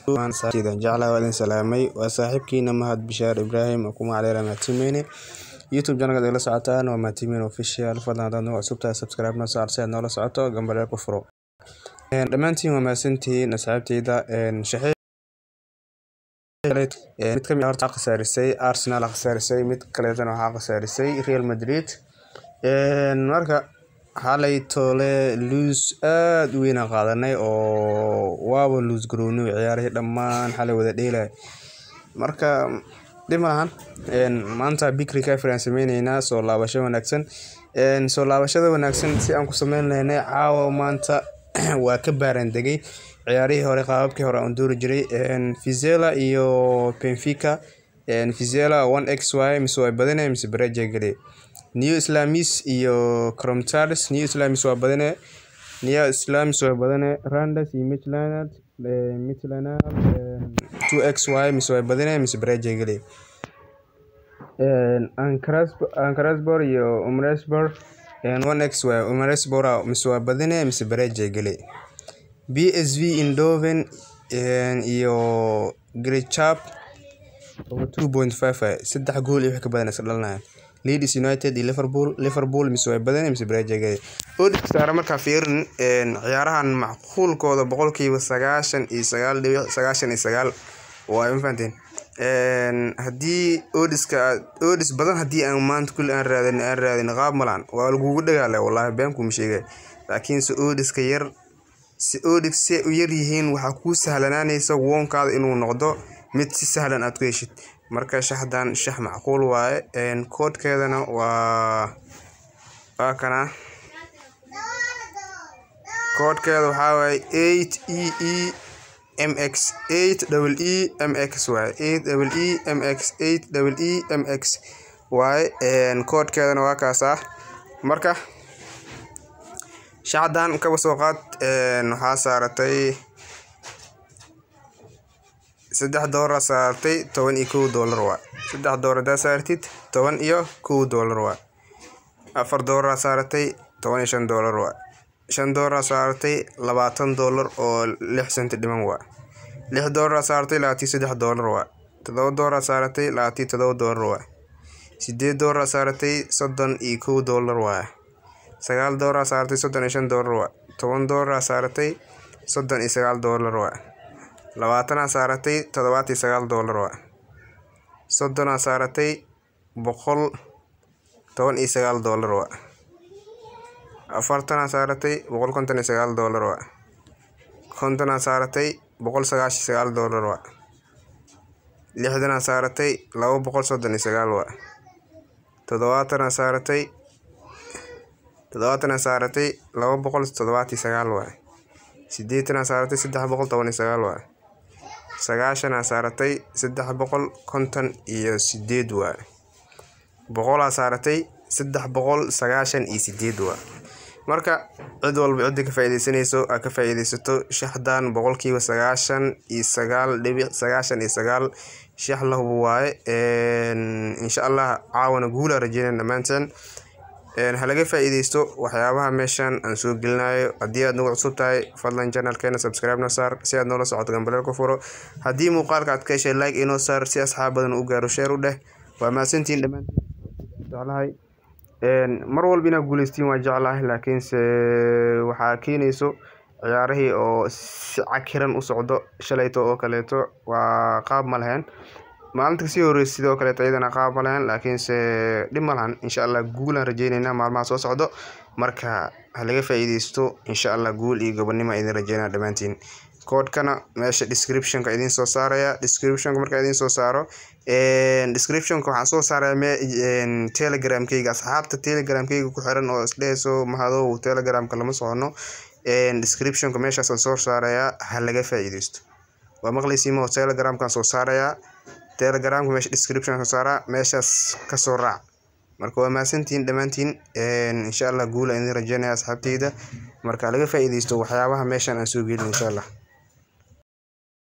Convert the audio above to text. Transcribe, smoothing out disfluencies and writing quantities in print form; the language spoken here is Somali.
waan saaxiidan jeclaa waan salaamay waa saaxiibkiina Mahad Bishaar Ibrahim oo kuma caleera Matimene YouTube channel la socotaan waa Matimene official fadlan hadaan noo cusubtahay subscribe na saar si aad noola socoto gambaleel ku furo dhamaantiin waa maasantiin asxaabteyda shaxay mid kamid horta khasaarisay Arsenal khasaarisay mid kaleetana waxa khasaarisay Real Madrid marka xalay toole lose aad weyn qaadanay oo waaba lose garoonay ciyaarihii dhammaan xalay wada dheelay marka dhimahan maanta big recovery sameeynayna soo laabasho wanaagsan si aan ku sameyn lahaynay caawa maanta waa ka baaran degay ciyaarihii hore qaababkii hore aan doori jiray Vizela iyo Benfica Vizela 1xy misoo badanay mis baraje galay New Islamis iyo Cromtalis New Islamis waa badanay Randers iyo Midland 2xy misoo badanay mis baraje galay Ankarasbor iyo Umresbor 1xy Umresbor misoo badanay mis baraje galay BSV Eindhoven iyo Grechap 2.5 saddex gool iyo wax ka badan iska dhalnaa Leeds United iyo Liverpool misoo badan mis baraje galay odds saara marka fiirin ciyaarahan macquulkooda 99.99 waa infanteen hadii odds badan hadii aan maanta kulli aan raadin qaab malan waa lagu dagaalay wallahi been ku sheegay laakiin odds ka yar si odds u yar yihiin waxa ku sahlanaanaysa woonkaada inuu noqdo mid si sahlan aad ku heshid marka shaxdan shax macquul waaye koodkeedana waa kana koodkeeda waxa waaye 8EEMX 8EEMX waaye 8EEMX waaye koodkeedana waa kaas marka shaxdan ka soo qaad waxa saaratay $3 saartay $11 waa $3 da saartid $11 waa $4 saartay $15 waa $5 saartay $20 oo 6 sent dhiman waa $6 saartay $23 waa $7 saartay $27 waa $8 saartay $31 waa $9 saartay $35 waa $10 saartay $39 waa $20 saartay $79 waa $30 saartay $119 waa $40 saartay $159 waa $50 saartay $199 waa $60 saartay $239 waa $70 saartay $279 waa $80 saartay $319 waa $90 saartay $358 waa $100 saartay $398 waa marka cid walba cid ka faa'iideysanayso ka faa'iideysato shaxdan 99.99 shax lahu waaye insha Allah caawana guul rajeynaa dhamaanteen halaga faa'iideysto waxyaabaha meeshan aan soo gelinayo hadii aad nagu cusub tahay fadlan channelkeena subscribe na saar si aad noola socoto gambaleel ku furo hadii muuqaalka aad ka heshay like inoo saar si asxaab badan u gaaro share u dheh waa maasantiin dhamaantiin jeclahay mar walba ina guuleystiin waa jeclahay laakiin waxa keenayso ciyaarihii oo si cakiran u socdo shalayto oo kaleeto waa qaab ma lahayn maalinta si horeysay sidoo kale taydana qaab ma lahayn laakiin dhib ma lahan insha Allah guul aan rajeynayna maalmaha soo socdo marka halaga faa'iideysto insha Allah guul iyo gobonimo idin rajeynaa dhamaantiin koodkana meesha description ka idin soo saaraya description marka idin soo saaro description ka waxaan soo saaraya Telegram kayga asxaabta Telegram kayga ku xiran oo isdheeso mahadow Telegram ka lama socono description ka meesha soo saaraya halaga faa'iideysto waa maqleysiimo Telegram kan soo saaraya Telegram ka meesha description ka saara meeshaas ka soo raac marka waa maasantiin dhamaantiin insha Allah guul aan idin rajeynaa asxaabteyda marka laga faa'iideysto waxyaabaha meeshan aan soo gelin insha Allah